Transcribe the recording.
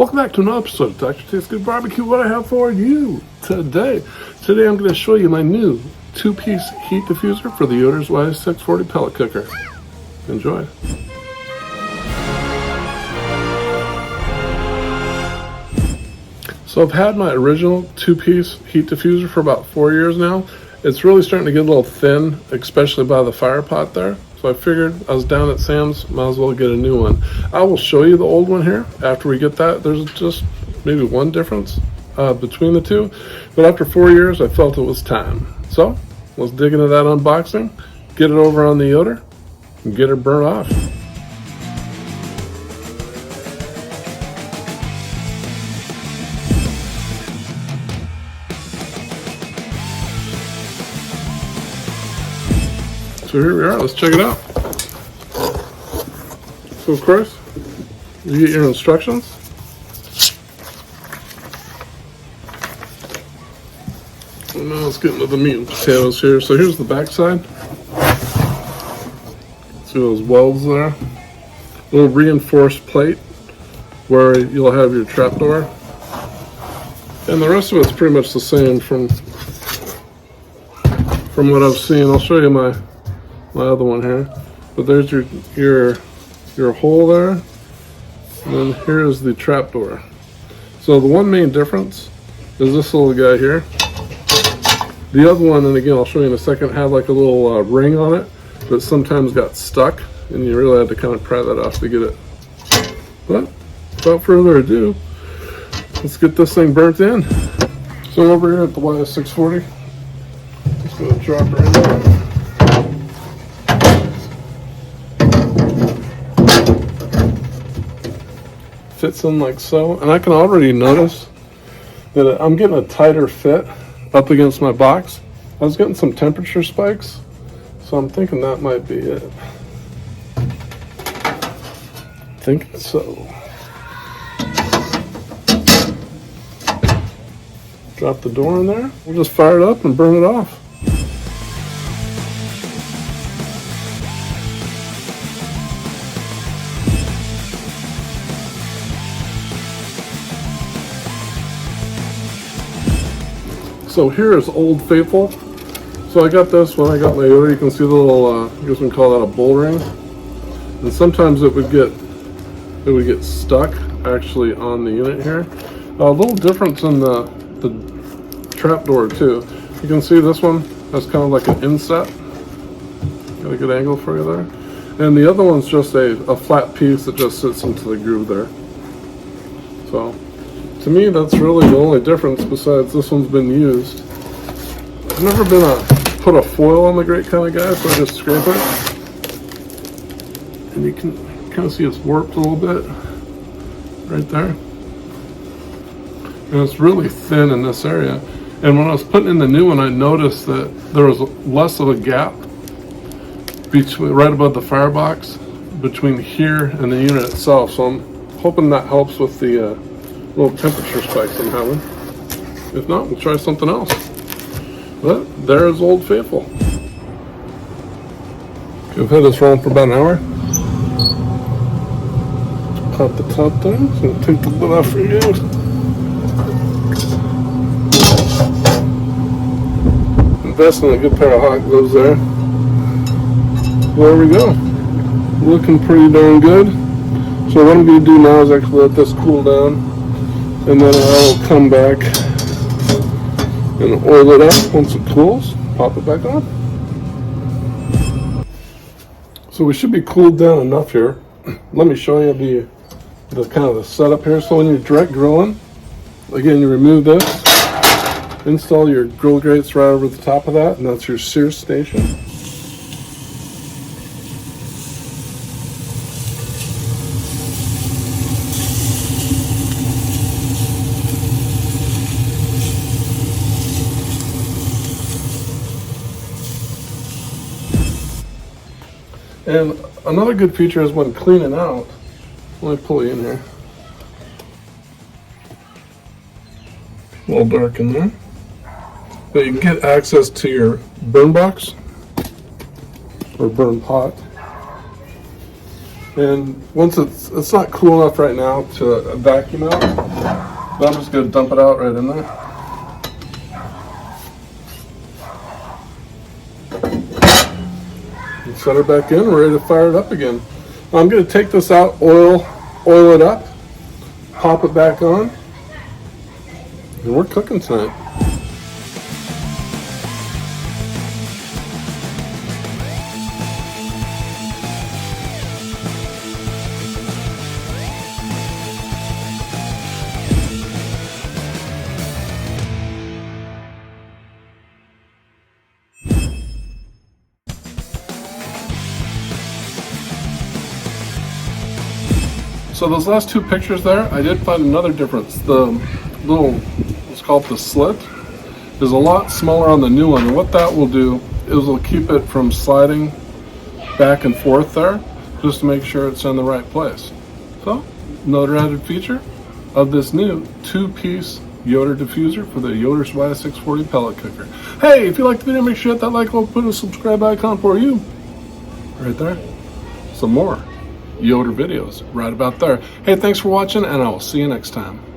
Welcome back to another episode of Dr. Tastes Good Barbecue. What I have for you today. Today I'm going to show you my new 2-piece heat diffuser for the Yoder YS640 pellet cooker. Enjoy. So I've had my original 2-piece heat diffuser for about 4 years now. It's really starting to get a little thin, especially by the fire pot there. So I figured I was down at Sam's, might as well get a new one. I will show you the old one here after we get that. There's just maybe one difference between the two. But after 4 years, I felt it was time. So let's dig into that unboxing, get it over on the Yoder, and get it burnt off. So here we are, let's check it out. So of course, you get your instructions. And now let's get into the meat and potatoes here. So here's the back side. See those welds there? A little reinforced plate where you'll have your trapdoor. And the rest of it's pretty much the same from what I've seen. I'll show you my other one here, but there's your hole there, and then here's the trapdoor. So the one main difference is this little guy here. The other one, and again I'll show you in a second, had like a little ring on it that sometimes got stuck, and you really had to kind of pry that off to get it. But without further ado, let's get this thing burnt in. So over here at the YS640, just gonna drop her in there. Fits in like so, and I can already notice that I'm getting a tighter fit up against my box. I was getting some temperature spikes, so I'm thinking that might be it. Thinking so. Drop the door in there. We'll just fire it up and burn it off. So here is Old Faithful. So I got this when I got my Yoder. You can see the little, I guess we can call that a bull ring. And sometimes it would get stuck actually on the unit here. A little difference in the trapdoor too. You can see this one has kind of like an inset. Got a good angle for you there. And the other one's just a flat piece that just sits into the groove there. So to me, that's really the only difference besides this one's been used. I've never been put a foil on the grate kind of guy, so I just scrape it. And you can kind of see it's warped a little bit right there. And it's really thin in this area. And when I was putting in the new one, I noticed that there was less of a gap between, right above the firebox, between here and the unit itself. So I'm hoping that helps with the little temperature spikes I'm having. If not, we'll try something else. But there's Old Faithful. Okay, I've had this rolling for about an hour. Pop the top there, so take the lid off for you. Invest in a good pair of hot gloves there. There we go. Looking pretty darn good. So what I'm going to do now is actually let this cool down, and then I'll come back and oil it up once it cools, pop it back on. So we should be cooled down enough here. Let me show you the kind of the setup here. So when you're direct grilling, again, you remove this, install your grill grates right over the top of that, and that's your sear station. And another good feature is when cleaning out, let me pull you in here. A little dark in there. But you can get access to your burn box or burn pot. And once it's not cool enough right now to vacuum out, but I'm just going to dump it out right in there. And set her back in, ready to fire it up again. I'm going to take this out, oil it up, pop it back on, and we're cooking tonight. So those last two pictures there, I did find another difference. The little, let's call it the slit, is a lot smaller on the new one, and what that will do is it'll keep it from sliding back and forth there, just to make sure it's in the right place. So, another added feature of this new two-piece Yoder diffuser for the Yoder YS640 pellet cooker. Hey, if you liked the video, make sure you hit that like, put a subscribe icon for you. Right there. Some more Yoder videos right about there. Hey, thanks for watching, and I will see you next time.